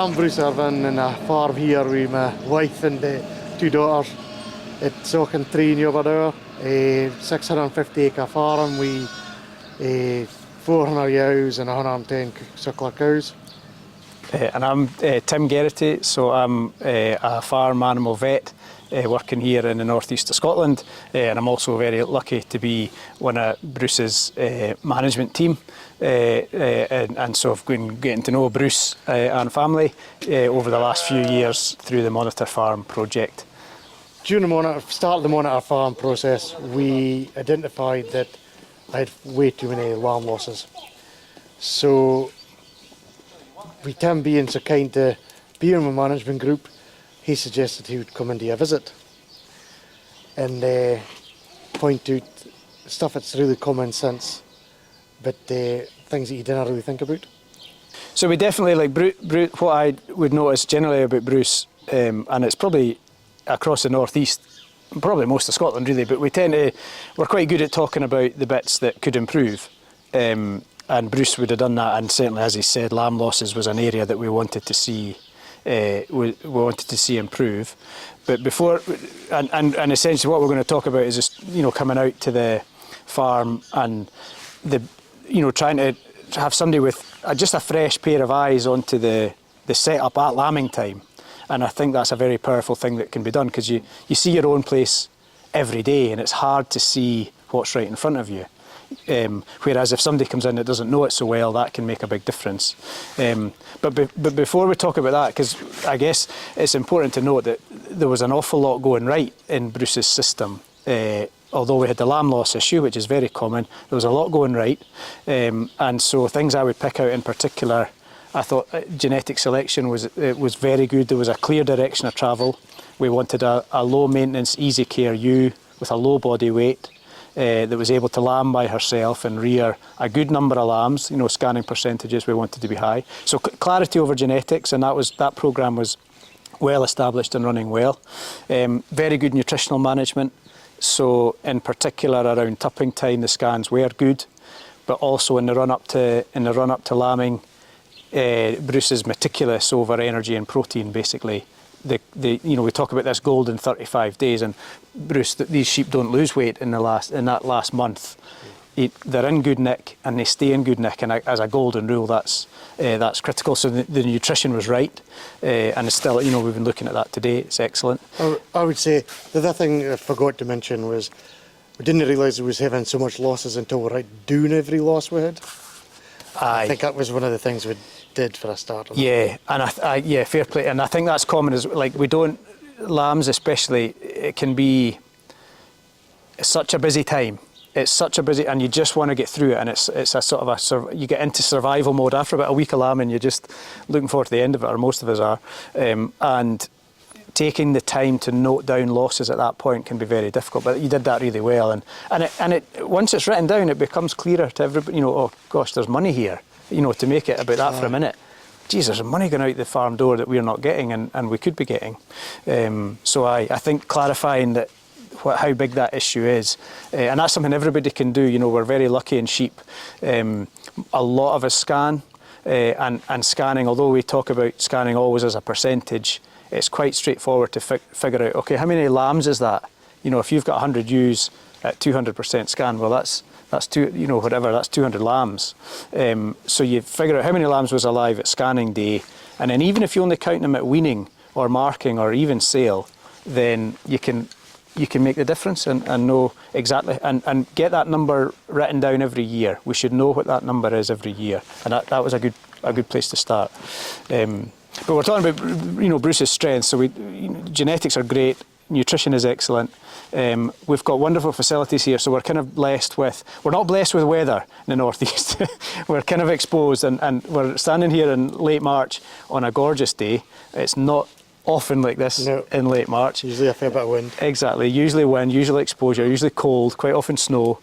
I'm Bruce Irvine, and I farm here with my wife and 2 daughters. It's talking 3 over there. 650 acre farm with 400 ewes and 110 suckler cows. And I'm Tim Geraghty, so I'm a farm animal vet working here in the northeast of Scotland, and I'm also very lucky to be one of Bruce's management team, and so I've been getting to know Bruce and family over the last few years through the Monitor Farm project. During the start of the Monitor Farm process, we identified that I had way too many lamb losses. So with Tim being so kind to be in my management group, he suggested he would come and do a visit and point out stuff that's really common sense, but things that you didn't really think about. So we definitely, like Bruce, what I would notice generally about Bruce, and it's probably across the northeast, probably most of Scotland really, but we're quite good at talking about the bits that could improve. And Bruce would have done that, and certainly, as he said, lamb losses was an area that we wanted to see improve. But before, and essentially what we're going to talk about is just, coming out to the farm and trying to have somebody with just a fresh pair of eyes onto the setup at lambing time. And I think that's a very powerful thing that can be done, because you see your own place every day, and it's hard to see what's right in front of you. Whereas if somebody comes in that doesn't know it so well, that can make a big difference. But before we talk about that, because I guess it's important to note that there was an awful lot going right in Bruce's system. Although we had the lamb loss issue, which is very common, there was a lot going right. And so things I would pick out in particular, I thought genetic selection was very good. There was a clear direction of travel. We wanted a low maintenance, easy care ewe with a low body weight, that was able to lamb by herself and rear a good number of lambs. Scanning percentages we wanted to be high. So clarity over genetics, and that programme was well established and running well. Very good nutritional management. So in particular around tupping time, the scans were good, but also in the run up to lambing, Bruce is meticulous over energy and protein. Basically, we talk about this golden 35 days, and Bruce, these sheep don't lose weight in that last month. They're in good nick and they stay in good nick, and as a golden rule, that's critical. So the nutrition was right, and it's still, we've been looking at that today. It's excellent. I would say the other thing I forgot to mention was we didn't realise we was having so much losses until we're right doing every loss we had. I think that was one of the things we did for a start. Yeah, and fair play. And I think that's common, is like lambs especially, it can be such a busy time. It's such a busy, and you just want to get through it, and it's a sort of you get into survival mode after about a week of lambing. You're just looking forward to the end of it, or most of us are, and taking the time to note down losses at that point can be very difficult. But you did that really well, and once it's written down, it becomes clearer to everybody. Oh gosh, there's money here. To make it about that for a minute. Geez, there's money going out the farm door that we're not getting, and we could be getting. So I think clarifying that how big that issue is, and that's something everybody can do. We're very lucky in sheep. A lot of us scan, and scanning, although we talk about scanning always as a percentage, it's quite straightforward to figure out, okay, how many lambs is that? If you've got 100 ewes at 200% scan, well, that's 200 lambs. So you figure out how many lambs was alive at scanning day, and then even if you only count them at weaning or marking or even sale, then you can make the difference and know exactly, and get that number written down every year. We should know what that number is every year, and that was a good place to start. But we're talking about Bruce's strengths. So genetics are great. Nutrition is excellent. We've got wonderful facilities here, so we're kind of blessed with, we're not blessed with weather in the northeast. We're kind of exposed, and we're standing here in late March on a gorgeous day. It's not often like this in late March. Usually a fair bit of wind. Exactly, usually wind, usually exposure, usually cold, quite often snow.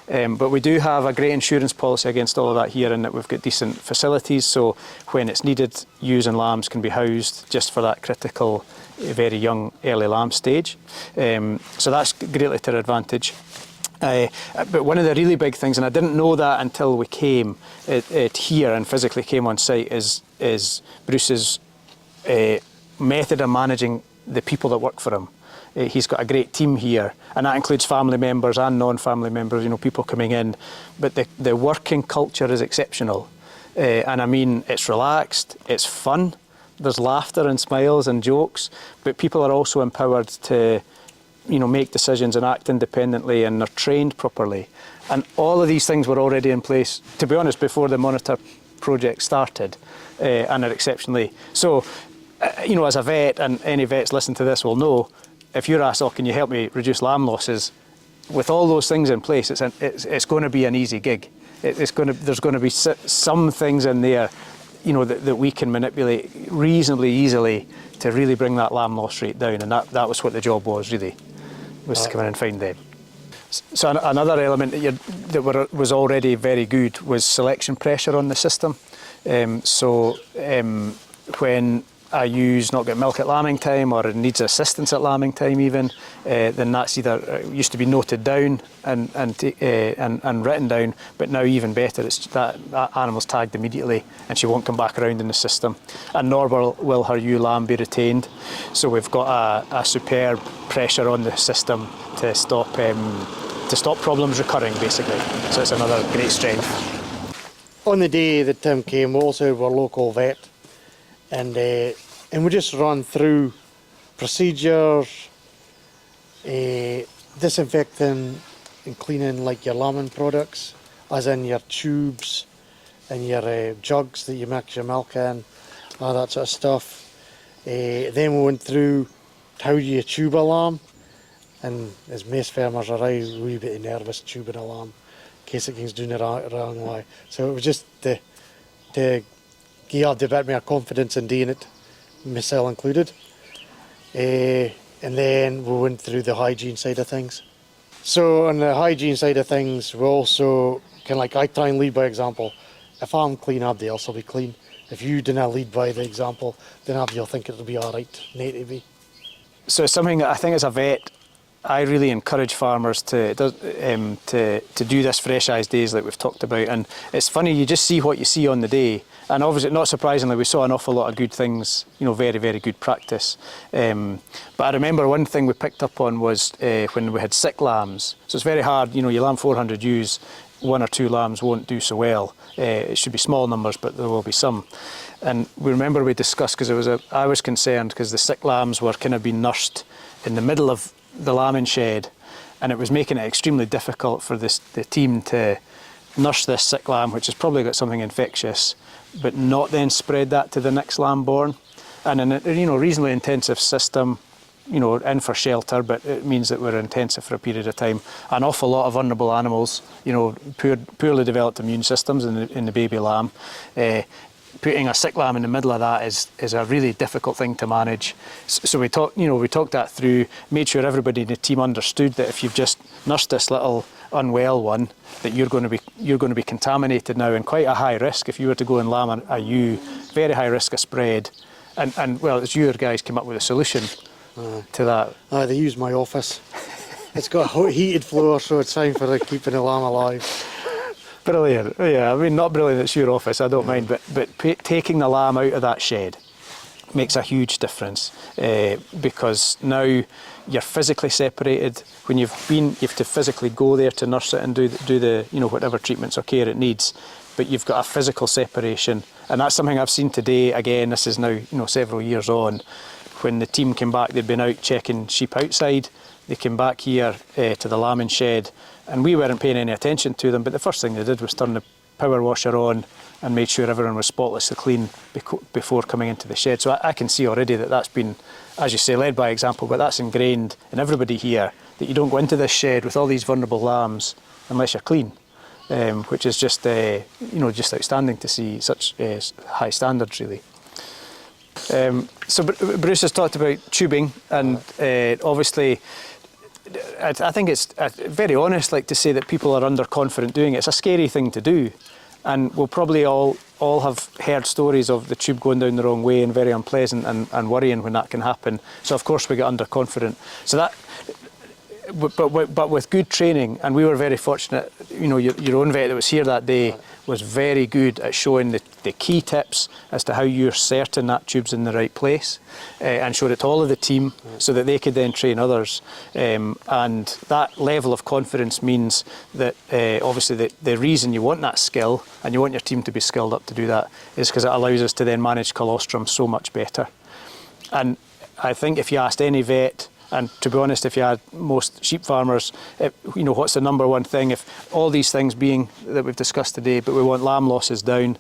But we do have a great insurance policy against all of that here, in that we've got decent facilities, so when it's needed, ewes and lambs can be housed just for that critical, very young, early lamb stage. So that's greatly to our advantage. But one of the really big things, and I didn't know that until we came here and physically came on site, is Bruce's method of managing the people that work for him. He's got a great team here, and that includes family members and non-family members, people coming in. But the working culture is exceptional. And I mean, it's relaxed, it's fun, there's laughter and smiles and jokes, but people are also empowered to, make decisions and act independently, and they're trained properly. And all of these things were already in place, to be honest, before the monitor project started, and are exceptionally. So, as a vet, and any vets listen to this will know, if you're asked, can you help me reduce lamb losses? With all those things in place, it's going to be an easy gig. There's going to be some things in there, that we can manipulate reasonably easily to really bring that lamb loss rate down. And that was what the job was, really, was to come in and find them. So another element that was already very good was selection pressure on the system. When a ew's not got milk at lambing time, or it needs assistance at lambing time even, then that's either used to be noted down and written down, but now even better, it's that animal's tagged immediately and she won't come back around in the system. And nor will her ewe lamb be retained. So we've got a superb pressure on the system to stop problems recurring, basically. So it's another great strength. On the day that Tim came, we also have our local vet, and we just run through procedures, disinfecting and cleaning like your lambing products, as in your tubes and your jugs that you mix your milk in, all that sort of stuff. Then we went through how do you tube a lamb, and as most farmers are a wee bit nervous tubing a lamb in case it keeps doing it wrong way. So it was just to give a bit more confidence in doing it, myself included. And then we went through the hygiene side of things. So on the hygiene side of things, we also I try and lead by example. If I'm clean, everybody else will be clean. If you do not lead by the example, then everybody will think it'll be all right, to be. So it's something that I think as a vet, I really encourage farmers to do this fresh eyes days like we've talked about. And it's funny, you just see what you see on the day. And obviously, not surprisingly, we saw an awful lot of good things, very, very good practice. But I remember one thing we picked up on was when we had sick lambs. So it's very hard, you lamb 400 ewes, 1 or 2 lambs won't do so well. It should be small numbers, but there will be some. And we remember we discussed, because I was concerned because the sick lambs were kind of being nursed in the middle of the lambing shed, and it was making it extremely difficult for the team to nurse this sick lamb, which has probably got something infectious, but not then spread that to the next lamb born. And in a reasonably intensive system, in for shelter, but it means that we're intensive for a period of time. An awful lot of vulnerable animals, poorly developed immune systems in the baby lamb. Putting a sick lamb in the middle of that is a really difficult thing to manage. So we talked that through, made sure everybody in the team understood that if you've just nursed this little unwell one, that you're going to be contaminated now, and quite a high risk if you were to go and lamb a ewe, very high risk of spread. And well, it's your guys came up with a solution to that. They used my office. It's got a heated floor, so it's fine for keeping the lamb alive. Brilliant. Yeah, I mean, not brilliant, it's your office, I don't mind, but taking the lamb out of that shed makes a huge difference, because now you're physically separated. When you have to physically go there to nurse it and do the whatever treatments or care it needs, but you've got a physical separation, and that's something I've seen today. Again, this is now several years on. When the team came back, they'd been out checking sheep outside. They came back here to the lambing shed, and we weren't paying any attention to them, but the first thing they did was turn the power washer on and made sure everyone was spotlessly clean before coming into the shed. So I can see already that that's been, as you say, led by example, but that's ingrained in everybody here, that you don't go into this shed with all these vulnerable lambs unless you're clean, which is just just outstanding to see such high standards, really. So Bruce has talked about tubing, and obviously I think it's very honest to say that people are underconfident doing it. It's a scary thing to do, and we'll probably all have heard stories of the tube going down the wrong way, and very unpleasant and worrying when that can happen. So of course we get underconfident. So that, but with good training, and we were very fortunate, your own vet that was here that day was very good at showing the key tips as to how you're certain that tube's in the right place, and showed it to all of the team so that they could then train others. And that level of confidence means that obviously the reason you want that skill and you want your team to be skilled up to do that is because it allows us to then manage colostrum so much better. And I think if you asked any vet, and to be honest, if you had most sheep farmers, what's the number one thing? If all these things being that we've discussed today, but we want lamb losses down,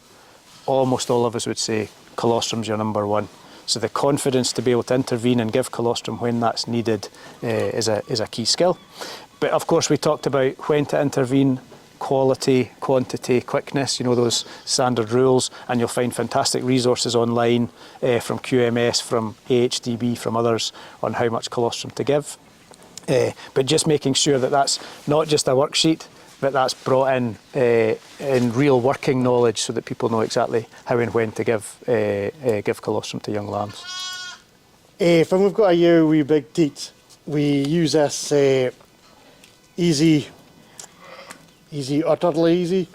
almost all of us would say colostrum's your number one. So the confidence to be able to intervene and give colostrum when that's needed is a key skill. But of course we talked about when to intervene, quality, quantity, quickness, those standard rules, and you'll find fantastic resources online from QMS, from AHDB, from others on how much colostrum to give. But just making sure that that's not just a worksheet, but that's brought in real working knowledge so that people know exactly how and when to give colostrum to young lambs. When we've got a ewe with big teat, we use this easy, utterly easy,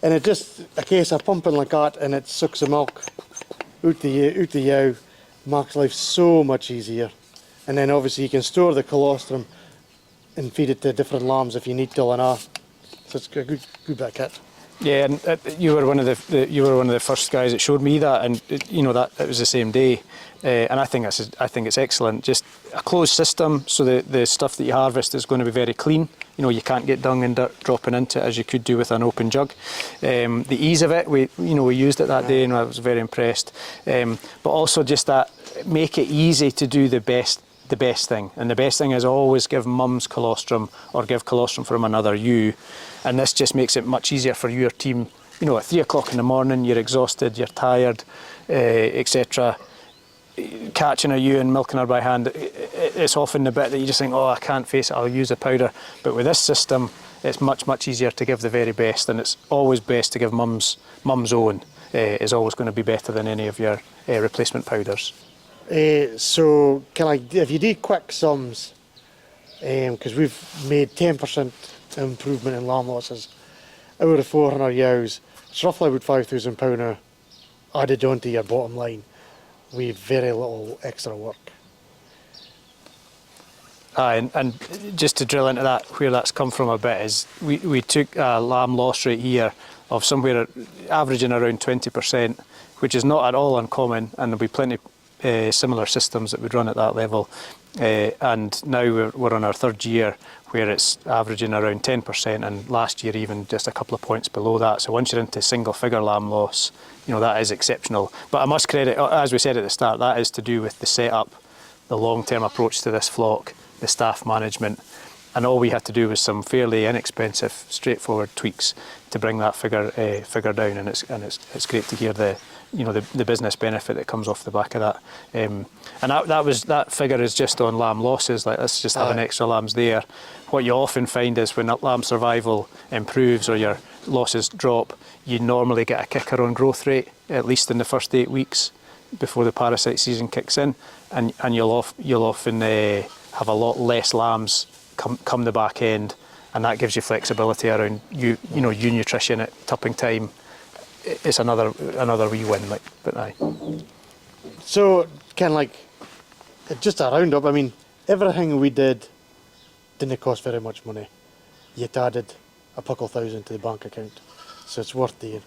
and it's just a case of pumping like that, and it sucks the milk out the ewe, makes life so much easier. And then obviously you can store the colostrum and feed it to different lambs if you need to, and so it's a good bit of kit. Yeah, and you were one of the first guys that showed me that, and that it was the same day, and I think it's excellent. Just a closed system, so the stuff that you harvest is going to be very clean. You can't get dung and dirt dropping into it as you could do with an open jug. The ease of it, we used it that day, and I was very impressed. But also just that, make it easy to do the best thing, and the best thing is always give mum's colostrum or give colostrum from another ewe, and this just makes it much easier for your team. At 3 o'clock in the morning, you're exhausted, you're tired, etc. Catching a ewe and milking her by hand, it's often the bit that you just think, oh, I can't face it, I'll use a powder. But with this system, it's much easier to give the very best, and it's always best to give mum's own. Is always going to be better than any of your replacement powders. So if you do quick sums, because we've made 10% improvement in lamb losses out of 400 ewes, it's roughly about £5,000 now added onto your bottom line with very little extra work. And just to drill into that, where that's come from a bit is we took a lamb loss rate here of somewhere averaging around 20%, which is not at all uncommon, and there'll be plenty similar systems that would run at that level. And now we're on our third year where it's averaging around 10%, and last year even just a couple of points below that. So once you're into single figure lamb loss, that is exceptional. But I must credit, as we said at the start, that is to do with the setup, the long-term approach to this flock, the staff management, and all we had to do was some fairly inexpensive, straightforward tweaks to bring that figure down, and it's great to hear the business benefit that comes off the back of that. And that figure is just on lamb losses. Like, let's just have an extra lambs there. What you often find is when lamb survival improves or your losses drop, you normally get a kicker on growth rate, at least in the first 8 weeks before the parasite season kicks in, and you'll often have a lot less lambs come the back end, and that gives you flexibility around you nutrition at tupping time. It's another wee win, but aye. So just a roundup. I mean, everything we did didn't cost very much money. Yet added a couple thousand to the bank account, so it's worth doing.